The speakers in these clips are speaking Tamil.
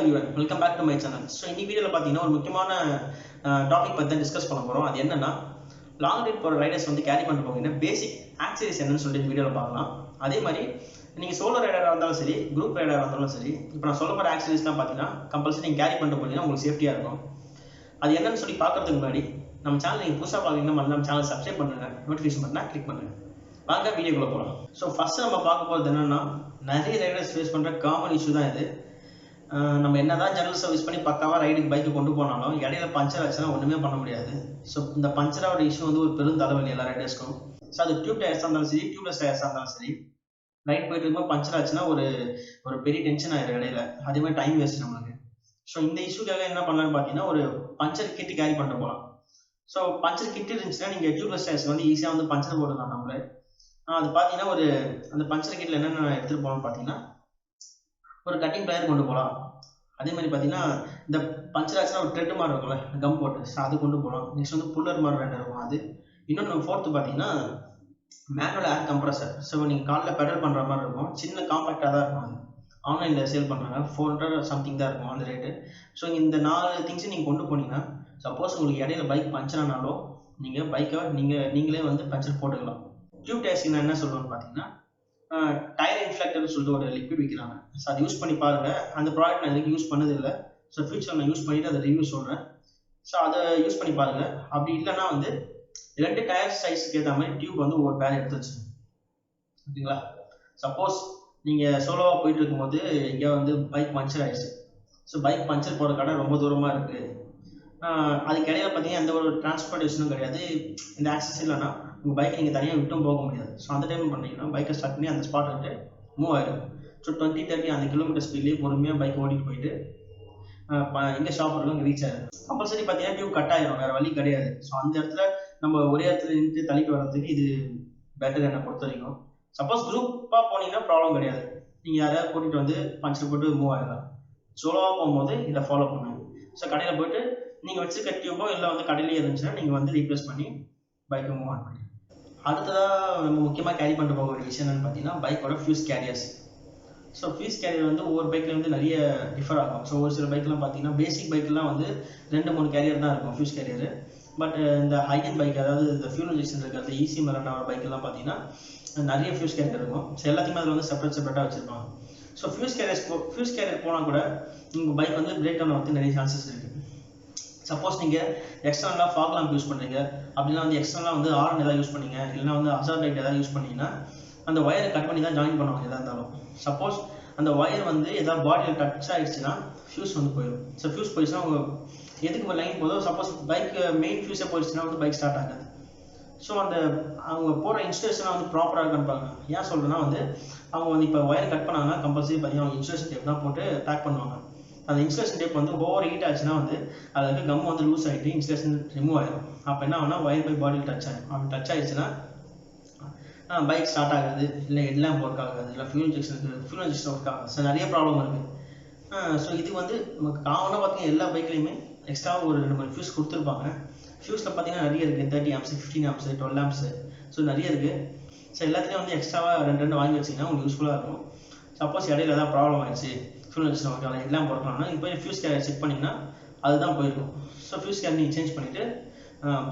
everyone, welcome back to my channel. So in this video பார்த்தீங்கன்னா ஒரு முக்கியமான டாபிக் பத்தி டிஸ்கஸ் பண்ண போறோம். அது என்னன்னா லாங் ரைட் போற ரைடர்ஸ் வந்து கேரி பண்ணிட்டு போறீங்கன்னா பேசிக் ஆக்சஸரிஸ் என்னன்னு சொல்லிட்டு இந்த வீடியோல பார்க்கலாம். அதே மாதிரி நீங்க சோலோ ரைடரா இருந்தாலும் சரி, குரூப் ரைடரா இருந்தாலும் சரி, இப்போ நான் சொல்ல போற ஆக்சஸரிஸ் தான் பார்த்தீங்கன்னா கம்பல்சரி நீங்க கேரி பண்ணிட்டு போறீங்கன்னா உங்களுக்கு சேஃப்டியா இருக்கும். அது என்னன்னு சொல்லி பார்க்கிறதுக்கு முன்னாடி நம்ம சேனல் நீங்க புதுசா பாக்குறீங்கன்னா நம்ம சேனல் சப்ஸ்கிரைப் பண்ணுங்க, நோட்டிஃபிகேஷன் பட்டனை கிளிக் பண்ணுங்க. வாங்க வீடியோக்குள்ள போலாம். ஸோ ஃபர்ஸ்ட் நம்ம பார்க்க போறது என்னன்னா நிறைய ரைடர்ஸ் ஃபேஸ் பண்ற காமன் இஷ்யூ தான் இது. நம்ம என்னதான் ஜெனரல் சர்வீஸ் பண்ணி பக்காவா ரைடுக்கு பைக்கு கொண்டு போனாலும் இடையில பஞ்சர் ஆச்சுன்னா ஒண்ணுமே பண்ண முடியாது. ஸோ இந்த பஞ்சரோட இஷ்யூ வந்து ஒரு பெரும் தலைவலி எல்லா ரைடர்ஸ்க்கும். ஸோ அது டியூப் டயர்ஸா இருந்தாலும் சரி, டியூப்லெஸ் டயர்ஸா இருந்தாலும் சரி, ரைட் போயிட்டு இருக்கும்போது பஞ்சர் ஆச்சுன்னா ஒரு பெரிய டென்ஷன் ஆயிடும் இடையில. அதே மாதிரி டைம் வேஸ்ட் நம்மளுக்கு. ஸோ இந்த இஷ்யூக்காக என்ன பண்ணலாம்னு பார்த்தீங்கன்னா ஒரு பஞ்சர் கிட் கேரி பண்ணிட்டு போகலாம். ஸோ பஞ்சர் கிட் இருந்துச்சுன்னா நீங்க டியூப்லெஸ் டயர்ஸ் வந்து ஈஸியாக வந்து பஞ்சர் போடலாம் நம்மளே. அது பார்த்தீங்கன்னா அந்த பஞ்சர் கிட்ல என்னென்ன எடுத்துட்டு போகணும்னு பார்த்தீங்கன்னா ஒரு கட்டிங் பிளேயர் கொண்டு போகலாம். அதே மாதிரி பார்த்தீங்கன்னா இந்த பஞ்சர் ஆச்சுன்னா ஒரு த்ரெட் மாதிரி இருக்கும்ல, கம் போட்டு, ஸோ அது கொண்டு போகலாம். நெக்ஸ்ட் வந்து புல்லர் மாதிரி ரெண்டு இருக்கும் அது. இன்னொன்று ஃபோர்த்து பார்த்தீங்கன்னா மேனுவல் ஏர் கம்ப்ரஸர். ஸோ நீங்கள் காலில் பெடல் பண்ணுற மாதிரி இருக்கும், சின்ன காம்பேக்டாக தான் இருக்கும். அது ஆன்லைனில் சேல் பண்ணுறாங்க, 400 சம்திங் தான் இருக்கும் அந்த ரேட்டு. ஸோ இந்த 4 திங்ஸும் நீங்கள் கொண்டு போனீங்கன்னா சப்போஸ் உங்களுக்கு இடையில பைக் பஞ்சர் ஆனாலும் நீங்கள் பைக்கை நீங்களே வந்து பஞ்சர் போட்டுக்கலாம். டியூப் டயர்ஸ்க்கு நான் என்ன சொல்லுவேன்னு பார்த்தீங்கன்னா டயர் இன்ஃப்ளெக்டர்னு சொல்லிட்டு ஒரு லிக்விட் விற்கிறாங்க. ஸோ அதை யூஸ் பண்ணி பாருங்க. அந்த ப்ராடக்ட் நான் இதுக்கு யூஸ் பண்ணது இல்லை. ஸோ ஃபியூச்சர் நான் யூஸ் பண்ணிட்டு அதை ரிவ்யூ சொல்கிறேன். ஸோ அதை யூஸ் பண்ணி பாருங்க. அப்படி இல்லைன்னா வந்து 2 டயர் சைஸ்க்கு ஏற்ற மாதிரி டியூப் வந்து ஒவ்வொரு பேர் எடுத்து வச்சு, ஓகேங்களா. சப்போஸ் நீங்கள் சோலோவாக போயிட்டு இருக்கும்போது இங்கே வந்து பைக் பஞ்சர் ஆயிடுச்சு. ஸோ பைக் பஞ்சர் போகிற கடை ரொம்ப தூரமாக இருக்குது, அதுக்கு இடையில பார்த்தீங்கன்னா எந்த ஒரு டிரான்ஸ்போர்ட்டேஷனும் கிடையாது, இந்த ஆக்சஸ் இல்லைன்னா உங்கள் பைக் நீங்கள் தனியாக விட்டும் போக முடியாது. ஸோ அந்த டைம் பண்ணீங்கன்னா பைக்கை ஸ்டார்ட் பண்ணி அந்த ஸ்பாட் விட்டு மூவ் ஆகிடும். ஸோ 20-30 அந்த கிலோமீட்டர் ஸ்பீட்லேயே பொறுமையாக பைக் ஓட்டிட்டு போயிட்டு எங்கே ஷாப் இருக்கும் இங்கே ரீச் ஆகிடும். கம்பல்சரி பார்த்தீங்கன்னா டியூப் கட் ஆகிடும், வேறு வழி கிடையாது. ஸோ அந்த இடத்துல நம்ம ஒரே இடத்துல நின்று தள்ளிட்டு வர்றதுக்கு இது பெட்டர் என்னை பொறுத்த வரைக்கும். சப்போஸ் குரூப்பாக போனீங்கன்னா ப்ராப்ளம் கிடையாது, நீங்கள் யாரையாவது கூட்டிகிட்டு வந்து பஞ்சர் போட்டு மூவ் ஆகிடலாம். சோலோவாக போகும்போது இதை ஃபாலோ பண்ணுங்க. ஸோ கடையில் போயிட்டு நீங்கள் வச்சுருக்க டியூபோ இல்லை வந்து கடையிலேயே இருந்துச்சுன்னா நீங்கள் வந்து ரீப்ளேஸ் பண்ணி பைக்கை மூவ் ஆன் பண்ணி. அடுத்ததாக நம்ம முக்கியமாக கேரி பண்ணிட்டு போக ஒரு விஷயம் என்னென்னு பார்த்தீங்கன்னா பைக்கோட fuse carriers. So fuse carrier வந்து ஒவ்வொரு பைக்கில் வந்து நிறைய டிஃபர் ஆகும். ஸோ ஒரு சில பைக்கெலாம் பார்த்தீங்கன்னா பேசிக் பைக்கெலாம் வந்து 2-3 கேரியர் தான் இருக்கும் ஃபியூஸ் கேரியர். பட் இந்த ஹையன் பைக், அதாவது இந்த ஃபியூல் இன்ஜெக்ஷன் இருக்கிறது ஈஸி மிரண்டான பைக்கெல்லாம் பார்த்தீங்கன்னா நிறைய ஃபியூஸ் கேரியர் இருக்கும். ஸோ எல்லாத்தையுமே அதில் வந்து செப்பரேட்டாக வச்சுருப்பாங்க. ஸோ ஃபியூஸ் கேரியர் போனால் கூட உங்கள் பைக் வந்து பிரேக் டவுன் ஆகிறதுக்கு நிறைய சான்சஸ் இருக்குது. சப்போஸ் நீங்கள் எக்ஸ்டர்னலாக ஃபாக் லாம்ப் யூஸ் பண்ணுறீங்க, அப்படின்னா வந்து எக்ஸ்டர்னலாக வந்து ஹார்ன் ஏதாவது யூஸ் பண்ணீங்க, இல்லைனா வந்து ஹசார்ட் லைட் ஏதாவது யூஸ் பண்ணீங்கன்னா அந்த ஒயரை கட் பண்ணி தான் ஜாயின் பண்ணுவாங்க எதாக இருந்தாலும். சப்போஸ் அந்த ஒயர் வந்து ஏதாவது பாடியில் டச் ஆகிடுச்சுன்னா ஃபியூஸ் வந்து போயிடும். ஸோ ஃபியூஸ் போயிடுச்சுன்னா அவங்க எதுக்கு லைன் போதோ, சப்போஸ் பைக் மெயின் ஃபியூஸே போயிடுச்சுன்னா வந்து பைக் ஸ்டார்ட் ஆகாது. ஸோ அவங்க போகிற இன்ஸ்ட்ரக்ஷனாக வந்து ப்ராப்பராக கண்பாங்க. ஏன் சொல்கிறேன்னா வந்து அவங்க வந்து இப்போ ஒயர் கட் பண்ணாங்கன்னா கம்பல்சரி பார்த்தீங்கன்னா அவங்க இன்ஸ்ட்ரக்ஷன் டேப் தான் போட்டு பேக் பண்ணுவாங்க. அந்த இன்ஸ்ட்ரக்ஷன் டேப் வந்து ஓவர் ஹீட் ஆச்சுன்னா வந்து அதுக்கு கம் வந்து லூஸ் ஆகிட்டு இன்ஸ்ட்ரக்ஷன் ரிமூவ் ஆகிடும். அப்போ என்ன ஆகுனா ஒயர் பை பாடியில் டச் ஆகிடும். அப்படி டச் ஆகிடுச்சுன்னா பைக் ஸ்டார்ட் ஆகாது, இல்லை ஹெட்லாம்ப் ஒர்க் ஆகாது, இல்லை ஃபியூல் இன்ஜெக்ஷன் ஒர்க் ஆகாது. ஸோ நிறைய ப்ராப்ளம் இருக்குது. ஸோ இது வந்து நமக்கு காமனாக பார்த்தீங்கன்னா எல்லா பைக்லேயுமே எக்ஸ்ட்ராவாக ஒரு 2 ஃபியூஸ் கொடுத்துருப்பாங்க. ஃபியூஸில் பார்த்தீங்கன்னா நிறைய இருக்குது, 30 ஆம்ஸ், 15 ஆம்ஸ், 12 ஆம்ஸ். ஸோ நிறைய இருக்குது. ஸோ எல்லாத்துலேயும் வந்து எக்ஸ்ட்ராவாக 2 வாங்கி வச்சிங்கன்னா உங்களுக்கு யூஸ்ஃபுல்லாக இருக்கும். சப்போஸ் இடையில ஏதாவது ப்ராப்ளம் ஆயிடுச்சு, ஃபியூல் இன்ஜெக்ஷன் ஒர்க் ஆகலாம், எல்லாம் போடலாம்னா இப்போ ஃபியூஸ் கேரியர் செக் பண்ணிங்கன்னா அதுதான் போயிருக்கும். ஸோ ஃபியூஸ் கேரியர் நீங்கள் சேஞ்ச் பண்ணிவிட்டு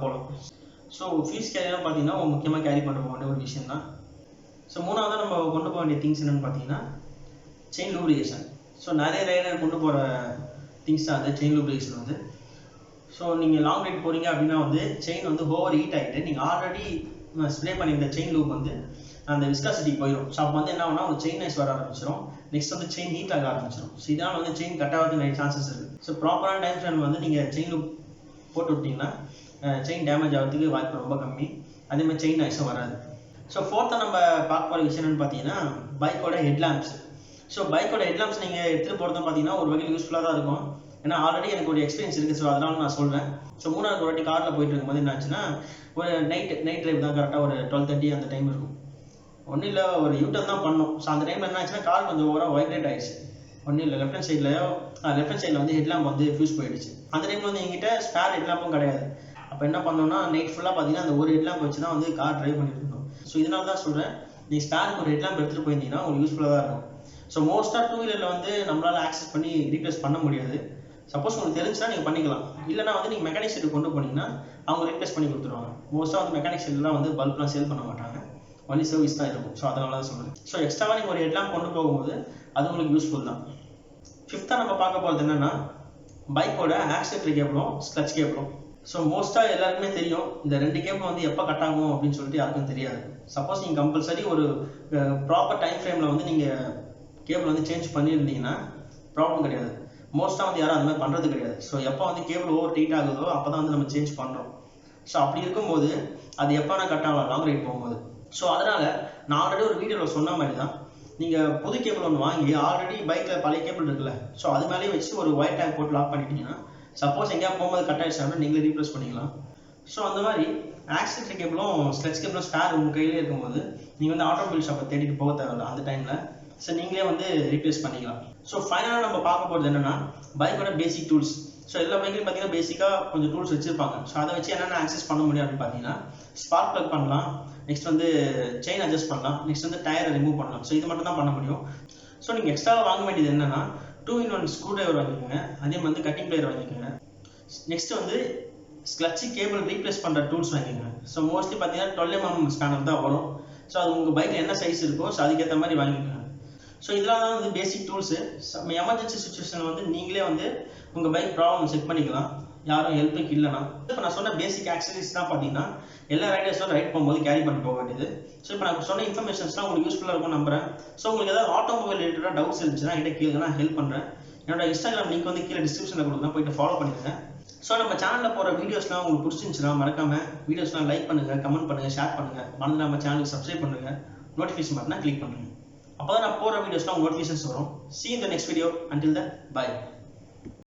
போகலாம். ஸோ ஃபியூஸ் கேரியர்லாம் பார்த்தீங்கன்னா முக்கியமாக கேரி பண்ண போக வேண்டிய ஒரு விஷயம் தான். ஸோ மூணாவதாக நம்ம கொண்டு போக வேண்டிய திங்ஸ் என்னென்னு பார்த்தீங்கன்னா செயின் லூப்ரிகேஷன். ஸோ நிறைய ரைடர் கொண்டு போகிற திங்ஸ் தான் அது செயின் லூப்ரிகேஷன் வந்து. ஸோ நீங்கள் லாங் ரைட் போகிறீங்க அப்படின்னா வந்து செயின் வந்து ஓவர் ஹீட் ஆகிட்டு நீங்கள் ஆல்ரெடி ஸ்ப்ரே பண்ணியிருந்த செயின் லூப் வந்து அந்த விஸ்காசிட்டி போயிடும். ஸோ அப்போ வந்து என்ன ஆகுனா ஒரு செயின் ஐஸ் வர ஆரம்பிச்சிடும். நெக்ஸ்ட் வந்து செயின் ஹீட் ஆக ஆரம்பிச்சிடும். ஸோ இதனால் வந்து செயின் கட் ஆகிறதுக்கு நிறைய சான்சஸ் இருக்குது. ஸோ ப்ராப்பரான டைம் ஃப்ரேம் வந்து நீங்கள் செயின் லூப் போட்டு விட்டிங்கன்னா செயின் டேமேஜ் ஆகிறதுக்கு வாய்ப்பு ரொம்ப கம்மி. அதேமாதிரி செயின் ஐஸும் வராது. ஸோ ஃபோர்த்தாக நம்ம பார்க்க போகிற விஷயம் என்னென்னு பார்த்தீங்கன்னா பைக்கோட ஹெட்லாம்ப்ஸ். ஸோ பைக்கோட ஹெட்லாம்ப்ஸ் நீங்கள் எடுத்துகிட்டு போகிறது பார்த்தீங்கன்னா ஒரு வகையில் யூஸ்ஃபுல்லாக தான் இருக்கும். ஏன்னா ஆல்ரெடி எனக்கு ஒரு எக்ஸ்பீரியன்ஸ் இருக்குது. ஸோ அதனால நான் சொல்கிறேன். ஸோ மூணாவது ஒரு வாட்டி காரில் போயிட்டு இருக்கும்போது என்ன ஆச்சுன்னா ஒரு நைட் ட்ரைவ் தான், கரெக்டாக ஒரு 12:30 அந்த டைம் இருக்கும். ஒன்றும் இல்லை, ஒரு யூட்டர்ன் தான் பண்ணோம். ஸோ அந்த டைமில் என்ன ஆச்சுன்னா கார் கொஞ்சம் ஓவராக வைப்ரேட் ஆகிடுச்சு. ஒன்றும் இல்லை, லெஃப்ட் ஹேண்ட் சைடில் வந்து ஹெட்லாம்ப் வந்து ஃபியூஸ் போயிடுச்சு. அந்த டைமில் வந்து எங்கிட்ட ஸ்பேர் ஹெட்லாம்பும் கிடையாது. அப்போ என்ன பண்ணோம்னா நைட் ஃபுல்லாக பார்த்தீங்கன்னா அந்த ஒரு ஹெட்லாம்ப் வச்சு தான் வந்து கார் ட்ரைவ் பண்ணிட்டு இருந்தோம். ஸோ இதனால தான் சொல்கிறேன், நீங்கள் ஸ்பேருக்கு ஒரு ஹெட்லாம்ப் எடுத்துகிட்டு போயிருந்தீங்கன்னா உங்களுக்கு யூஸ்ஃபுல்லாக தான் இருக்கும். ஸோ மோஸ்ட்டாக டூ வீலரில் வந்து நம்மளால் ஆக்சஸ் பண்ணி ரீப்ளேஸ் பண்ண முடியாது. சப்போஸ் உங்களுக்கு தெரிஞ்சுன்னா நீங்கள் பண்ணிக்கலாம், இல்லைனா வந்து நீங்கள் மெக்கானிக் ஷெட்டுக்கு கொண்டு போனீங்கன்னா அவங்க ரீப்ளேஸ் பண்ணி கொடுத்துருவாங்க. மோஸ்ட்டாக வந்து மெக்கானிக் ஷெட்லாம் வந்து பல்ப்லாம் சேல் பண்ண மாட்டாங்க, ஒன்லி சர்வீஸ் தான் இருக்கும். ஸோ அதனால தான் சொல்லுங்கள். ஸோ எக்ஸ்ட்ராவாக நீங்கள் ஒரு ஹெட்லாம்ப் கொண்டு போகும்போது அது உங்களுக்கு யூஸ்ஃபுல் தான். ஃபிஃப்த்தாக நம்ம பார்க்க போகிறது என்னென்னா பைக்கோட ஆக்சிலேட்டர் கேபிளும் கிளட்ச் கேபிளும். ஸோ மோஸ்ட்டாக எல்லாருக்குமே தெரியும் இந்த 2 கேபிள் வந்து எப்போ கட் ஆகும் அப்படின்னு சொல்லிட்டு யாருக்கும் தெரியாது. சப்போஸ் நீங்கள் கம்பல்சரி ஒரு ப்ராப்பர் டைம் ஃப்ரேமில் வந்து நீங்கள் கேபிள் வந்து சேஞ்ச் பண்ணியிருந்தீங்கன்னா ப்ராப்ளம் கிடையாது. மோஸ்ட்டாக வந்து யாரும் அந்த மாதிரி பண்ணுறது கிடையாது. ஸோ எப்போ வந்து கேபிள் ஓவர் டைட் ஆகுதோ அப்போ தான் வந்து நம்ம சேஞ்ச் பண்ணுறோம். ஸோ அப்படி இருக்கும்போது அது எப்போனா கட் ஆகலாம் லாங் ரைட் போகும்போது. ஸோ அதனால் நான் ஆல்ரெடி ஒரு வீடியோவில் சொன்ன மாதிரி தான், நீங்கள் புது கேபிள் ஒன்று வாங்கி ஆல்ரெடி பைக்கில் பழைய கேபிள் இருக்குல்ல, ஸோ அது மேலேயே வச்சு ஒரு ஒயர் டேக் போட்டு லாக் பண்ணிட்டீங்கன்னா சப்போஸ் எங்கேயா போகும்போது கட் ஆகிடுச்சாங்கன்னா நீங்களே ரீப்ளேஸ் பண்ணிக்கலாம். ஸோ அந்த மாதிரி ஆக்சிலேட்டர் கேபிளும் கிளட்ச் கேபிளும் ஸ்பேர் உங்கள் கையிலே இருக்கும்போது நீங்கள் வந்து ஆட்டோமொபைல் ஷாப்பை தேடிட்டு போக தேவையில்ல அந்த டைமில். ஸோ நீங்களே வந்து ரீப்ளேஸ் பண்ணிக்கலாம். ஸோ ஃபைனலாக நம்ம பார்க்க போகிறது என்னென்னா பைக்கோட பேசிக் டூல்ஸ். ஸோ எல்லா பைக்லையும் பார்த்தீங்கன்னா பேசிக்காக கொஞ்சம் டூல்ஸ் வச்சுருப்பாங்க. ஸோ அதை வச்சு என்னென்ன ஆக்சஸ் பண்ண முடியும் அப்படின்னு பார்த்தீங்கன்னா ஸ்பார்க் ப்ளக் பண்ணலாம், நெக்ஸ்ட் வந்து செயின் அட்ஜஸ்ட் பண்ணலாம், நெக்ஸ்ட் வந்து டயரை ரிமூவ் பண்ணலாம். ஸோ இது மட்டும் தான் பண்ண முடியும். ஸோ நீங்கள் எக்ஸ்ட்ராவாக வாங்க வேண்டியது என்னென்னா 2-in-1 ஸ்க்ரூ டிரைவர் வாங்கிக்கோங்க, அதே மாதிரி கட்டிங் பிளேயர் வாங்கிக்கோங்க. நெக்ஸ்ட் வந்து கிளட்ச் கேபிள் ரீப்ளேஸ் பண்ணுற டூல்ஸ் வாங்கிக்கோங்க. ஸோ மோஸ்ட்லி பார்த்தீங்கன்னா 12mm ஸ்பேனர் தான் வரும். ஸோ அது உங்கள் பைக்கில் என்ன சைஸ் இருக்கோ ஸோ அதுக்கேற்ற மாதிரி வாங்கிக்கோங்க. ஸோ இதெல்லாம் தான் வந்து பேசிக் டூல்ஸு. எமர்ஜென்சி சுச்சுவேஷன் வந்து நீங்களே வந்து உங்கள் பைக் ப்ராப்ளம் செக் பண்ணிக்கலாம், யாரும் ஹெல்ப்புக்கு இல்லைனா. இப்போ நான் சொன்ன பேசிக் ஆக்சசரிஸ் தான் பார்த்தீங்கன்னா எல்லா ரைடர்ஸும் ரைட் போகும்போது கேரி பண்ணி போக வேண்டியது. ஸோ இப்போ நான் சொன்ன இன்ஃபர்மேஷன்ஸ்லாம் உங்களுக்கு யூஸ்ஃபுல்லாக இருக்கும் நம்புறேன். ஸோ உங்களுக்கு ஏதாவது ஆட்டோமொபைல் ரிலேட்டடாக டவுட்ஸ் இருந்துச்சுன்னா என்கிட்ட கேளுங்க, நான் ஹெல்ப் பண்ணுறேன். என்னோட இன்ஸ்டாகிராம் லிங்க் வந்து கீழே டிஸ்கிரிப்ஷனில் கொடுங்க, போயிட்டு ஃபாலோ பண்ணிடுங்க. ஸோ நம்ம சேனலில் போகிற வீடியோஸ்லாம் உங்களுக்கு பிடிச்சிருந்துச்சுன்னா மறக்காமல் வீடியோஸ்லாம் லைக் பண்ணுங்கள், கமெண்ட் பண்ணுங்கள், ஷேர் பண்ணுங்கள். மறந்து நம்ம சேனலுக்கு சப்ஸ்கிரைப் பண்ணுங்கள், நோட்டிஃபிகேஷன் பட்டனை கிளிக் பண்ணுங்கள். அப்போ தான் நான் போகிற வீடியோஸ்லாம் உங்களுக்கு நோட்டிஃபிகேஷன்ஸ் வரும். See you in the next video. Until then, bye.